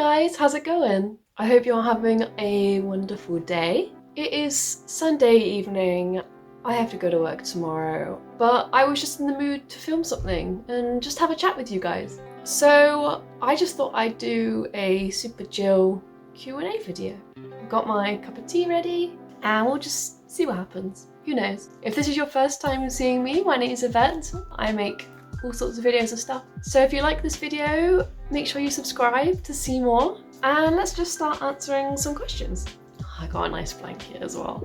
guys, how's it going? I hope you're having a wonderful day. It is Sunday evening. I have to go to work tomorrow, but I was just in the mood to film something and just have a chat with you guys. So I just thought I'd do a super chill Q&A video. I've got my cup of tea ready and we'll just see what happens. Who knows? If this is your first time seeing me, my name is Yvette. I make all sorts of videos and stuff. So if you like this video, make sure you subscribe to see more. And let's just start answering some questions. Oh, I got a nice blanket as well.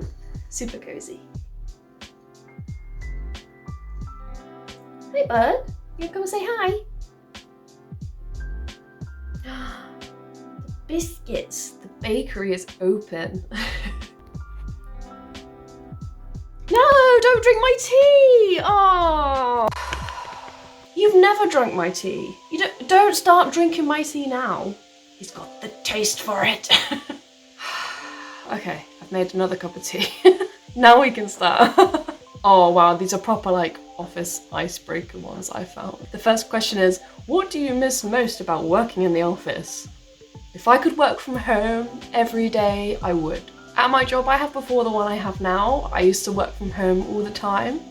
Super cozy. Hey bud, you come say hi? The biscuits, the bakery is open. No, don't drink my tea! Oh. You've never drunk my tea. You don't start drinking my tea now. He's got the taste for it. Okay, I've made another cup of tea. Now we can start. Oh wow, these are proper like office icebreaker ones I found. The first question is, what do you miss most about working in the office? If I could work from home every day, I would. At my job I have before the one I have now, I used to work from home all the time.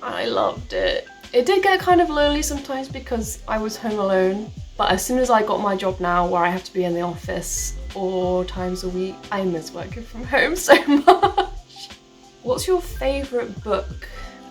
I loved it. It did get kind of lonely sometimes because I was home alone, but as soon as I got my job now where I have to be in the office 4 times a week, I miss working from home so much. What's your favourite book?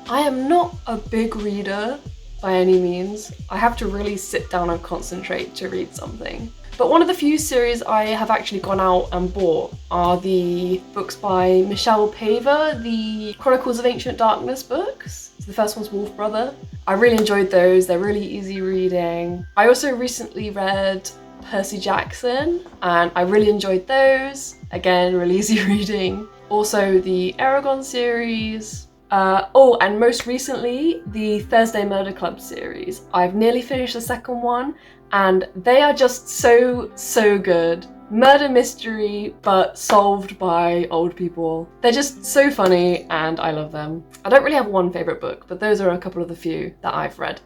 I am not a big reader by any means. I have to really sit down and concentrate to read something. But one of the few series I have actually gone out and bought are the books by Michelle Paver, the Chronicles of Ancient Darkness books. So the first one's Wolf Brother. I really enjoyed those, they're really easy reading. I also recently read Percy Jackson and I really enjoyed those. Again, really easy reading. Also the Aragon series. And most recently, the Thursday Murder Club series. I've nearly finished the second one and they are just so good. Murder mystery, but solved by old people. They're just so funny and I love them. I don't really have one favourite book, but those are a couple of the few that I've read.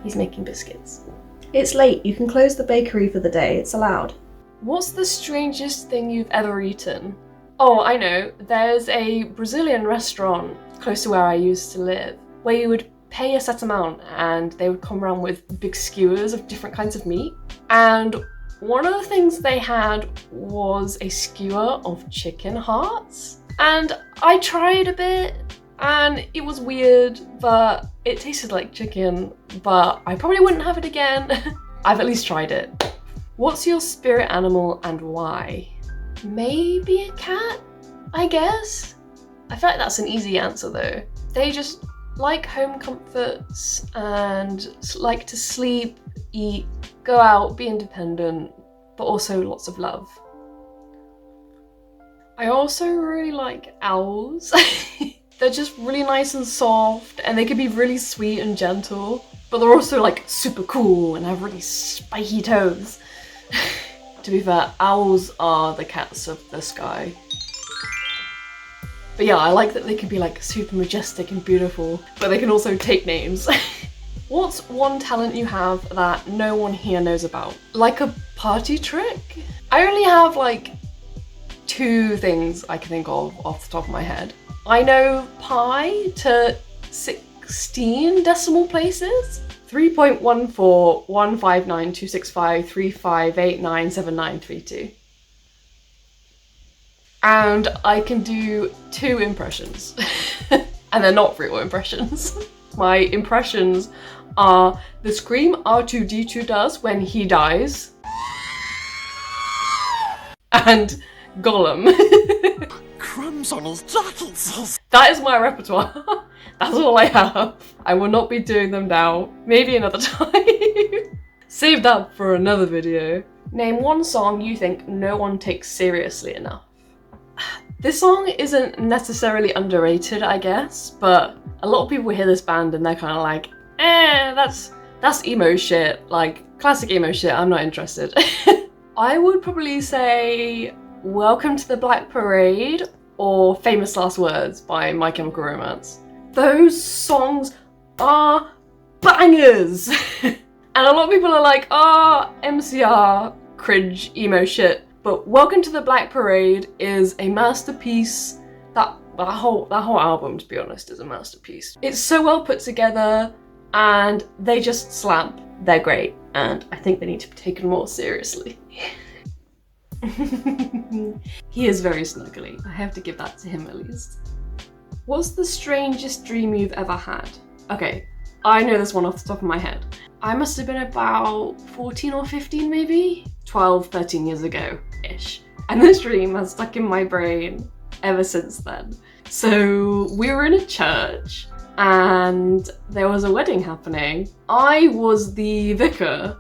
He's making biscuits. It's late, you can close the bakery for the day, it's allowed. What's the strangest thing you've ever eaten? Oh, I know. There's a Brazilian restaurant close to where I used to live where you would pay a set amount and they would come around with big skewers of different kinds of meat. And one of the things they had was a skewer of chicken hearts. And I tried a bit and it was weird, but it tasted like chicken, but I probably wouldn't have it again. I've at least tried it. What's your spirit animal and why? Maybe a cat, I guess? I feel like that's an easy answer though. They just like home comforts and like to sleep, eat, go out, be independent, but also lots of love. I also really like owls. They're just really nice and soft and they can be really sweet and gentle, but they're also like super cool and have really spiky toes. To be fair, owls are the cats of the sky. But yeah, I like that they can be like super majestic and beautiful, but they can also take names. What's one talent you have that no one here knows about? Like a party trick? I only have like 2 things I can think of off the top of my head. I know pi to 16 decimal places. 3.1415926535897932. And I can do 2 impressions. And they're not real impressions. My impressions are the scream R2-D2 does when he dies. And Gollum. Crumbs on his jacket. That is my repertoire. That's all I have. I will not be doing them now. Maybe another time. Save that for another video. Name one song you think no one takes seriously enough. This song isn't necessarily underrated, I guess, but a lot of people hear this band and they're kind of like, that's emo shit, like classic emo shit, I'm not interested. I would probably say Welcome to the Black Parade or Famous Last Words by My Chemical Romance. Those songs are bangers! And a lot of people are like, MCR, cringe, emo shit. But Welcome to the Black Parade is a masterpiece. That whole album, to be honest, is a masterpiece. It's so well put together and they just slap. They're great and I think they need to be taken more seriously. He is very snuggly. I have to give that to him at least. What's the strangest dream you've ever had? Okay, I know this one off the top of my head. I must have been about 14 or 15 maybe? 12, 13 years ago-ish. And this dream has stuck in my brain ever since then. So we were in a church and there was a wedding happening. I was the vicar,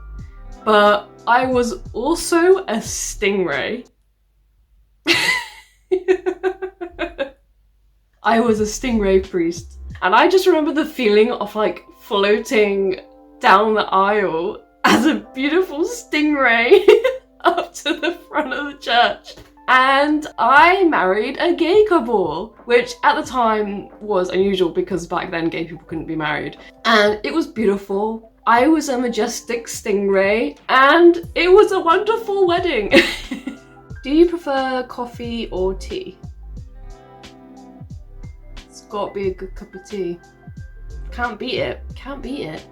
but I was also a stingray. I was a stingray priest. And I just remember the feeling of like floating down the aisle as a beautiful stingray up to the front of the church. And I married a gay couple, which at the time was unusual because back then gay people couldn't be married. And it was beautiful. I was a majestic stingray and it was a wonderful wedding. Do you prefer coffee or tea? It's gotta be a good cup of tea. Can't beat it. Can't beat it.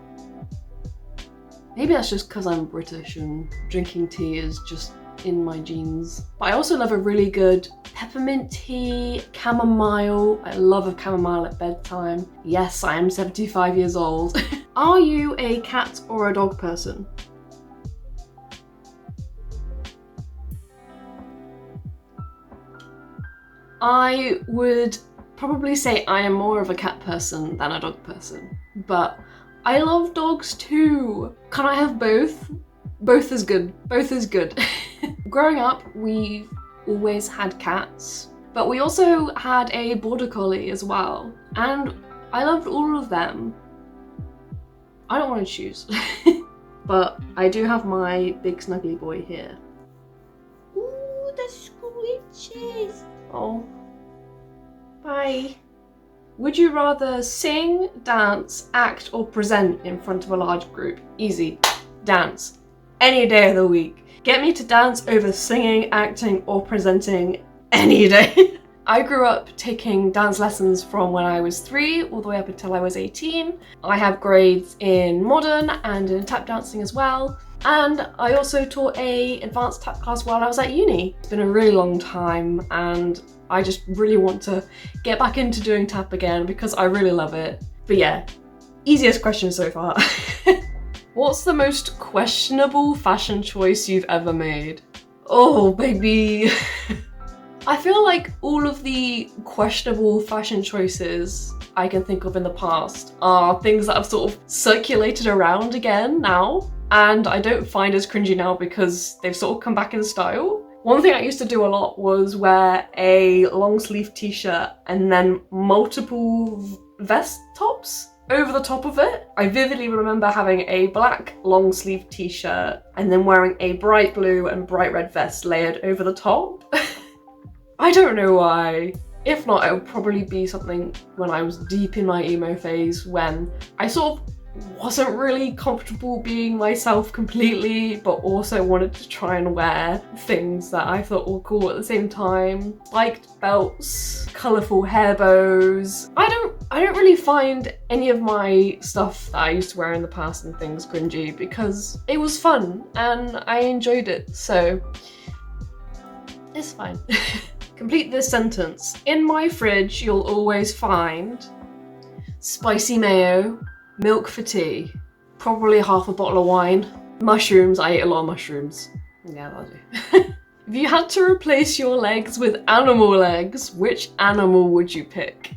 Maybe that's just because I'm British and drinking tea is just in my genes. But I also love a really good peppermint tea, chamomile. I love a chamomile at bedtime. Yes, I am 75 years old. Are you a cat or a dog person? I would probably say I am more of a cat person than a dog person, but I love dogs too. Can I have both? Both is good. Both is good. Growing up, we've always had cats, but we also had a border collie as well, and I loved all of them. I don't want to choose, but I do have my big snuggly boy here. Ooh, the squishes. Oh, bye. Would you rather sing, dance, act, or present in front of a large group? Easy. Dance. Any day of the week. Get me to dance over singing, acting, or presenting any day. I grew up taking dance lessons from when I was 3 all the way up until I was 18. I have grades in modern and in tap dancing as well. And I also taught a advanced tap class while I was at uni. It's been a really long time and I just really want to get back into doing tap again because I really love it. But yeah, easiest question so far. What's the most questionable fashion choice you've ever made? Oh, baby. I feel like all of the questionable fashion choices I can think of in the past are things that have sort of circulated around again now, and I don't find as cringy now because they've sort of come back in style. One thing I used to do a lot was wear a long sleeve t-shirt and then multiple vest tops over the top of it. I vividly remember having a black long sleeve t-shirt and then wearing a bright blue and bright red vest layered over the top. I don't know why. If not, it would probably be something when I was deep in my emo phase when I sort of wasn't really comfortable being myself completely, but also wanted to try and wear things that I thought were cool at the same time. Spiked belts, colourful hair bows. I don't really find any of my stuff that I used to wear in the past and things cringy because it was fun and I enjoyed it, so it's fine. Complete this sentence. In my fridge, you'll always find spicy mayo, milk for tea, probably half a bottle of wine, mushrooms. I ate a lot of mushrooms. Yeah, that'll do. If you had to replace your legs with animal legs, which animal would you pick?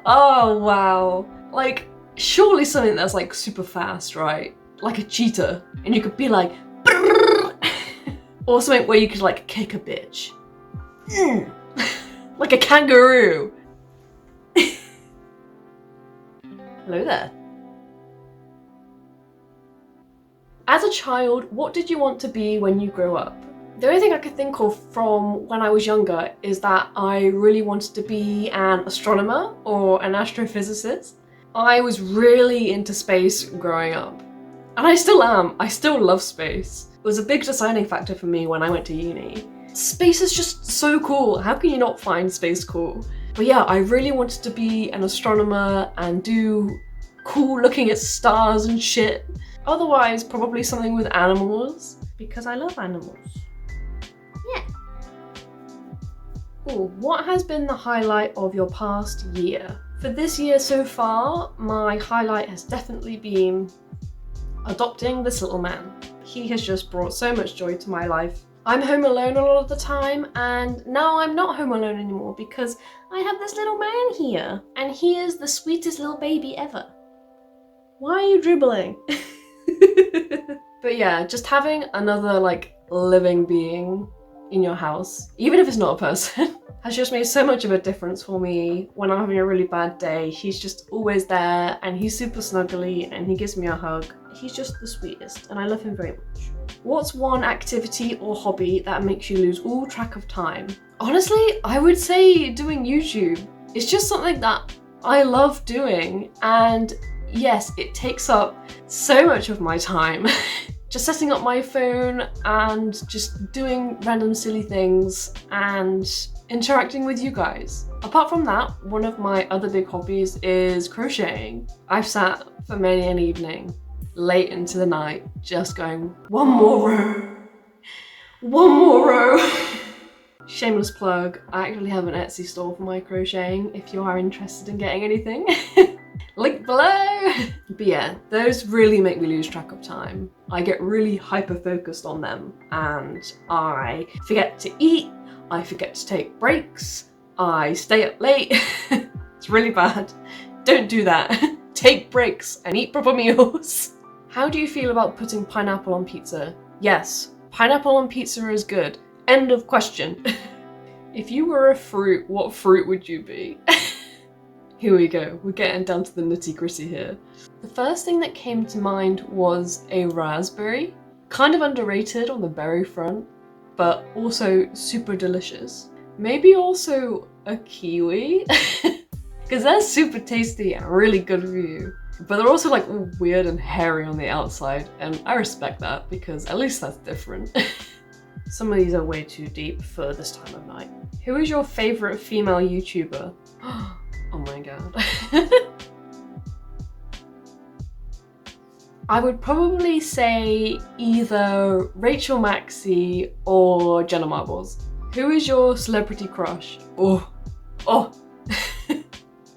Oh, wow. Like, surely something that's like super fast, right? Like a cheetah. And you could be like, or something where you could like kick a bitch. Like a kangaroo. Hello there. As a child, what did you want to be when you grew up? The only thing I could think of from when I was younger is that I really wanted to be an astronomer or an astrophysicist. I was really into space growing up. And I still am. I still love space. It was a big deciding factor for me when I went to uni. Space is just so cool. How can you not find space cool? But yeah, I really wanted to be an astronomer and do cool looking at stars and shit. Otherwise, probably something with animals, because I love animals. Yeah. Ooh, what has been the highlight of your past year? For this year so far, my highlight has definitely been adopting this little man. He has just brought so much joy to my life. I'm home alone a lot of the time, and now I'm not home alone anymore because I have this little man here, and he is the sweetest little baby ever. Why are you dribbling? But yeah, just having another like living being in your house, even if it's not a person, has just made so much of a difference for me. When I'm having a really bad day, he's just always there, and he's super snuggly, and he gives me a hug. He's just the sweetest, and I love him very much. What's one activity or hobby that makes you lose all track of time? Honestly, I would say doing YouTube. It's just something that I love doing, and yes, it takes up so much of my time. Just setting up my phone and just doing random silly things and interacting with you guys. Apart from that, one of my other big hobbies is crocheting. I've sat for many an evening, late into the night, just going, one more row, one more row. Shameless plug, I actually have an Etsy store for my crocheting if you are interested in getting anything. Link below! But yeah, those really make me lose track of time. I get really hyper-focused on them, and I forget to eat, I forget to take breaks, I stay up late. It's really bad. Don't do that. Take breaks and eat proper meals. How do you feel about putting pineapple on pizza? Yes, pineapple on pizza is good. End of question. If you were a fruit, what fruit would you be? Here we go, we're getting down to the nitty-gritty here. The first thing that came to mind was a raspberry. Kind of underrated on the berry front, but also super delicious. Maybe also a kiwi, because they're super tasty and really good for you. But they're also like all weird and hairy on the outside, and I respect that because at least that's different. Some of these are way too deep for this time of night. Who is your favorite female YouTuber? Oh my god. I would probably say either Rachel Maxey or Jenna Marbles. Who is your celebrity crush? Oh.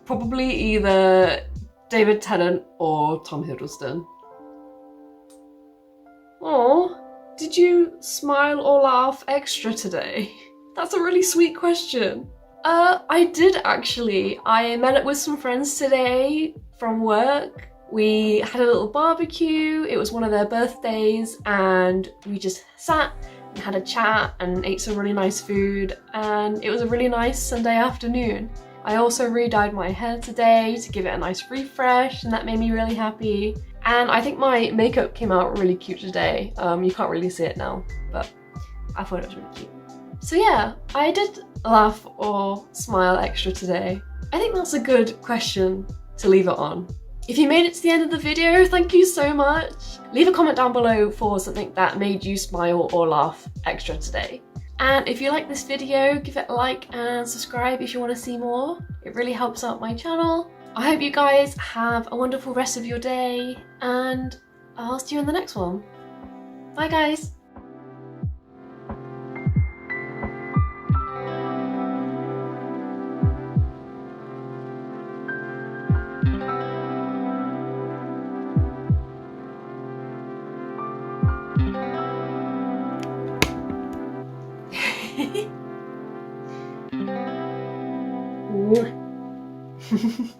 Probably either David Tennant or Tom Hiddleston. Oh, did you smile or laugh extra today? That's a really sweet question. I did actually. I met up with some friends today from work. We had a little barbecue. It was one of their birthdays, and we just sat and had a chat and ate some really nice food, and it was a really nice Sunday afternoon. I also re-dyed my hair today to give it a nice refresh, and that made me really happy. And I think my makeup came out really cute today. You can't really see it now, but I thought it was really cute. So yeah, I did laugh or smile extra today. I think that's a good question to leave it on. If you made it to the end of the video, thank you so much. Leave a comment down below for something that made you smile or laugh extra today. And if you like this video, give it a like and subscribe if you want to see more. It really helps out my channel. I hope you guys have a wonderful rest of your day, and I'll see you in the next one. Bye guys! Mwah.